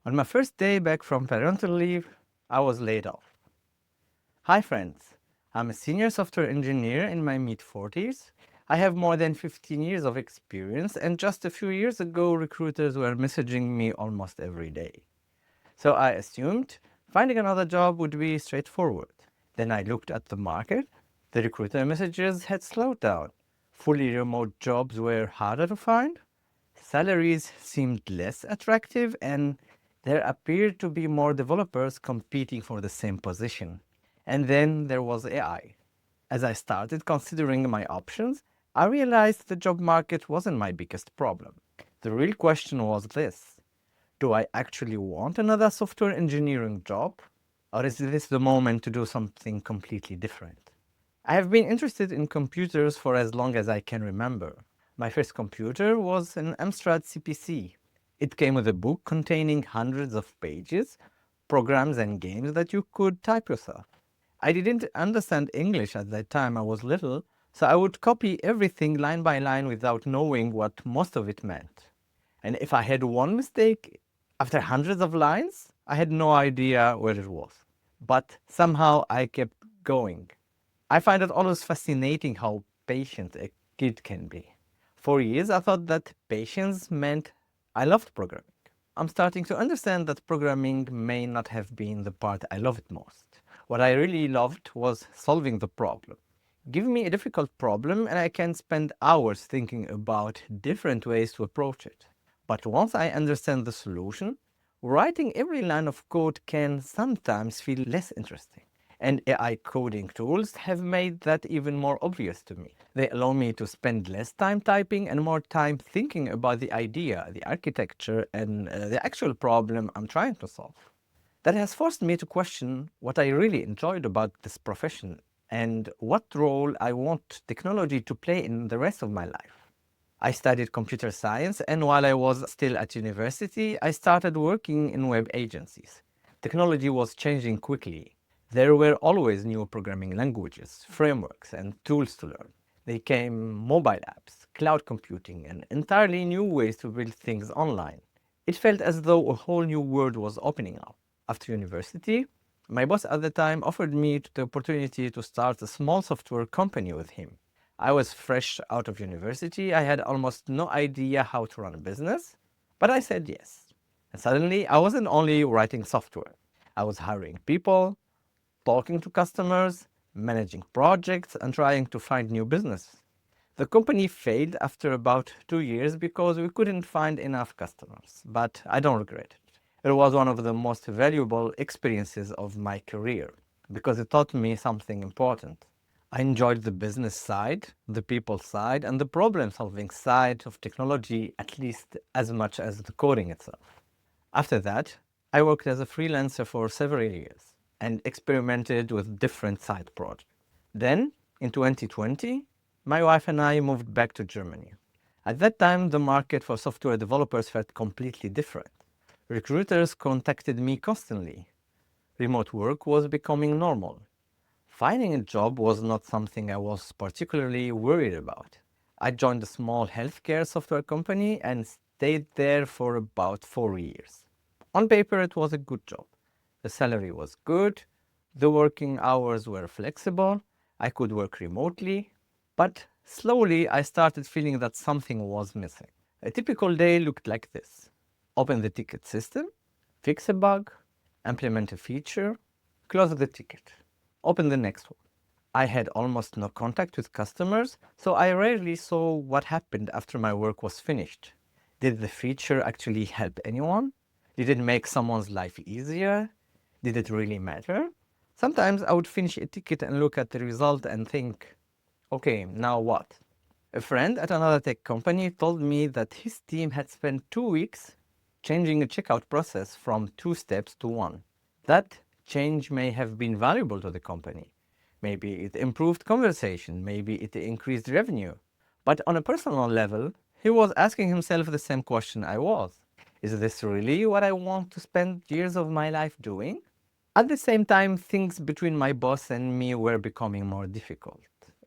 On my first day back from parental leave, I was laid off. Hi friends, I'm a senior software engineer in my mid-40s. I have more than 15 years of experience, and just a few years ago, recruiters were messaging me almost every day. So I assumed finding another job would be straightforward. Then I looked at the market. The recruiter messages had slowed down. Fully remote jobs were harder to find. Salaries seemed less attractive, and there appeared to be more developers competing for the same position. And then there was AI. As I started considering my options, I realized the job market wasn't my biggest problem. The real question was this: do I actually want another software engineering job? Or is this the moment to do something completely different? I have been interested in computers for as long as I can remember. My first computer was an Amstrad CPC. It came with a book containing hundreds of pages, programs and games that you could type yourself. I didn't understand English at that time, I was little, so I would copy everything line by line without knowing what most of it meant. And if I had one mistake after hundreds of lines, I had no idea where it was. But somehow I kept going. I find it always fascinating how patient a kid can be. For years, I thought that patience meant I loved programming. I'm starting to understand that programming may not have been the part I loved most. What I really loved was solving the problem. Give me a difficult problem and I can spend hours thinking about different ways to approach it. But once I understand the solution, writing every line of code can sometimes feel less interesting. And AI coding tools have made that even more obvious to me. They allow me to spend less time typing and more time thinking about the idea, the architecture, and the actual problem I'm trying to solve. That has forced me to question what I really enjoyed about this profession and what role I want technology to play in the rest of my life. I studied computer science, and while I was still at university, I started working in web agencies. Technology was changing quickly. There were always new programming languages, frameworks, and tools to learn. They came mobile apps, cloud computing, and entirely new ways to build things online. It felt as though a whole new world was opening up. After university, my boss at the time offered me the opportunity to start a small software company with him. I was fresh out of university. I had almost no idea how to run a business, but I said yes. And suddenly, I wasn't only writing software. I was hiring people, talking to customers, managing projects, and trying to find new business. The company failed after about 2 years because we couldn't find enough customers, but I don't regret it. It was one of the most valuable experiences of my career because it taught me something important. I enjoyed the business side, the people side, and the problem solving side of technology at least as much as the coding itself. After that, I worked as a freelancer for several years and experimented with different side projects. Then, in 2020, my wife and I moved back to Germany. At that time, the market for software developers felt completely different. Recruiters contacted me constantly. Remote work was becoming normal. Finding a job was not something I was particularly worried about. I joined a small healthcare software company and stayed there for about 4 years. On paper, it was a good job. The salary was good, the working hours were flexible, I could work remotely, but slowly I started feeling that something was missing. A typical day looked like this: open the ticket system, fix a bug, implement a feature, close the ticket, open the next one. I had almost no contact with customers, so I rarely saw what happened after my work was finished. Did the feature actually help anyone? Did it make someone's life easier? Did it really matter? Sometimes I would finish a ticket and look at the result and think, okay, now what? A friend at another tech company told me that his team had spent 2 weeks changing a checkout process from 2 steps to one. That change may have been valuable to the company. Maybe it improved conversation, maybe it increased revenue. But on a personal level, he was asking himself the same question I was. Is this really what I want to spend years of my life doing? At the same time, things between my boss and me were becoming more difficult.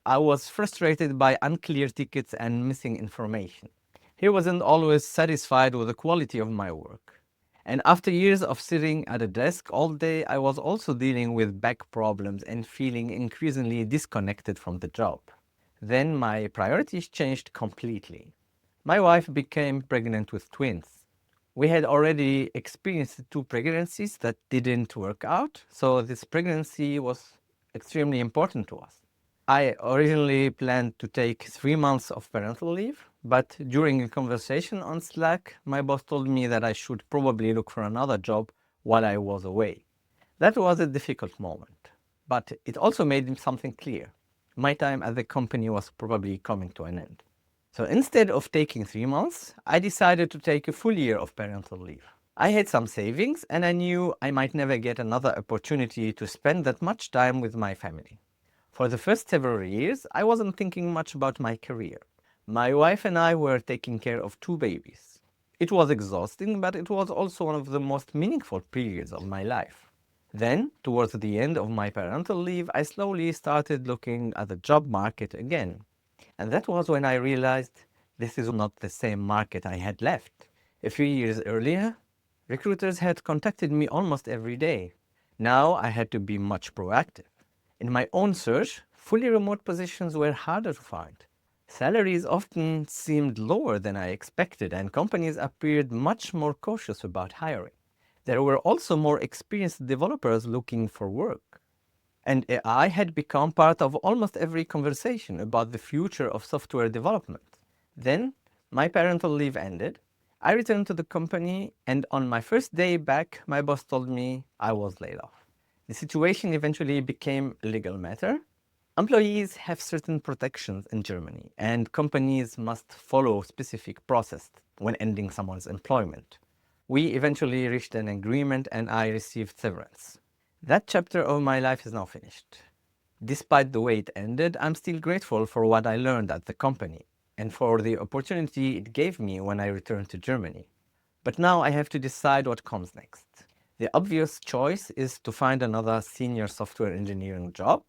I was frustrated by unclear tickets and missing information. He wasn't always satisfied with the quality of my work. And after years of sitting at a desk all day, I was also dealing with back problems and feeling increasingly disconnected from the job. Then my priorities changed completely. My wife became pregnant with twins. We had already experienced two pregnancies that didn't work out, so this pregnancy was extremely important to us. I originally planned to take 3 months of parental leave, but during a conversation on Slack, my boss told me that I should probably look for another job while I was away. That was a difficult moment, but it also made something clear. My time at the company was probably coming to an end. So instead of taking 3 months, I decided to take a full year of parental leave. I had some savings and I knew I might never get another opportunity to spend that much time with my family. For the first several years, I wasn't thinking much about my career. My wife and I were taking care of two babies. It was exhausting, but it was also one of the most meaningful periods of my life. Then, towards the end of my parental leave, I slowly started looking at the job market again. And that was when I realized this is not the same market I had left. A few years earlier, recruiters had contacted me almost every day. Now I had to be much proactive. In my own search, fully remote positions were harder to find. Salaries often seemed lower than I expected, and companies appeared much more cautious about hiring. There were also more experienced developers looking for work. And AI had become part of almost every conversation about the future of software development. Then, my parental leave ended. I returned to the company, and on my first day back, my boss told me I was laid off. The situation eventually became a legal matter. Employees have certain protections in Germany, and companies must follow specific process when ending someone's employment. We eventually reached an agreement and I received severance. That chapter of my life is now finished. Despite the way it ended, I'm still grateful for what I learned at the company and for the opportunity it gave me when I returned to Germany. But now I have to decide what comes next. The obvious choice is to find another senior software engineering job.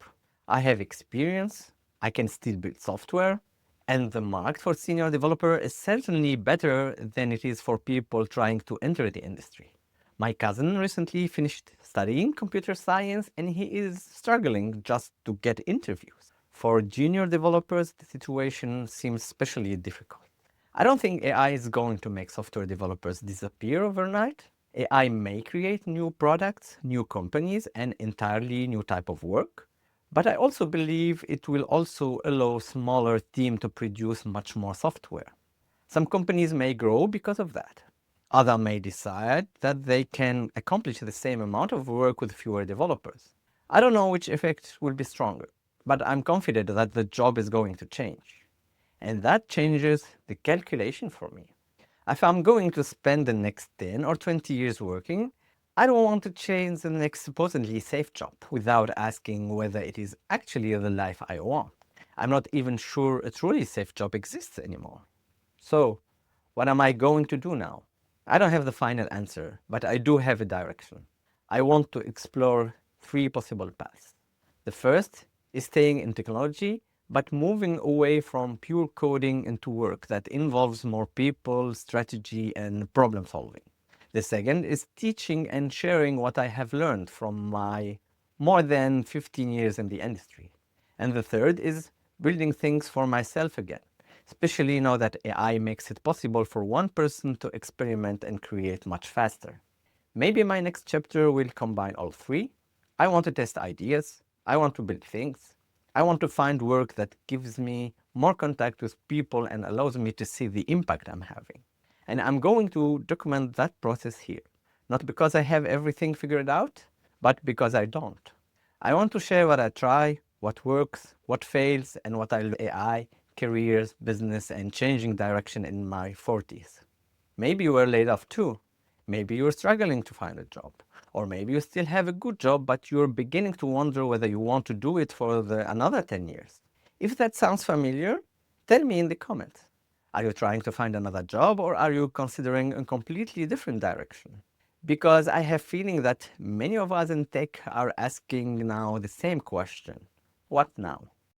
I have experience, I can still build software, and the market for senior developer is certainly better than it is for people trying to enter the industry. My cousin recently finished studying computer science and he is struggling just to get interviews. For junior developers, the situation seems especially difficult. I don't think AI is going to make software developers disappear overnight. AI may create new products, new companies, and entirely new type of work. But I also believe it will also allow smaller teams to produce much more software. Some companies may grow because of that. Others may decide that they can accomplish the same amount of work with fewer developers. I don't know which effect will be stronger, but I'm confident that the job is going to change. And that changes the calculation for me. If I'm going to spend the next 10 or 20 years working, I don't want to change the next supposedly safe job without asking whether it is actually the life I want. I'm not even sure a truly safe job exists anymore. So, what am I going to do now? I don't have the final answer, but I do have a direction. I want to explore three possible paths. The first is staying in technology, but moving away from pure coding into work that involves more people, strategy, and problem solving. The second is teaching and sharing what I have learned from my more than 15 years in the industry. And the third is building things for myself again, especially now that AI makes it possible for one person to experiment and create much faster. Maybe my next chapter will combine all three. I want to test ideas, I want to build things, I want to find work that gives me more contact with people and allows me to see the impact I'm having. And I'm going to document that process here, not because I have everything figured out, but because I don't. I want to share what I try, what works, what fails, and what I love AI, careers, business, and changing direction in my 40s. Maybe you were laid off too. Maybe you're struggling to find a job. Or maybe you still have a good job, but you're beginning to wonder whether you want to do it for another 10 years. If that sounds familiar, tell me in the comments. Are you trying to find another job or are you considering a completely different direction? Because I have feeling that many of us in tech are asking now the same question. What now?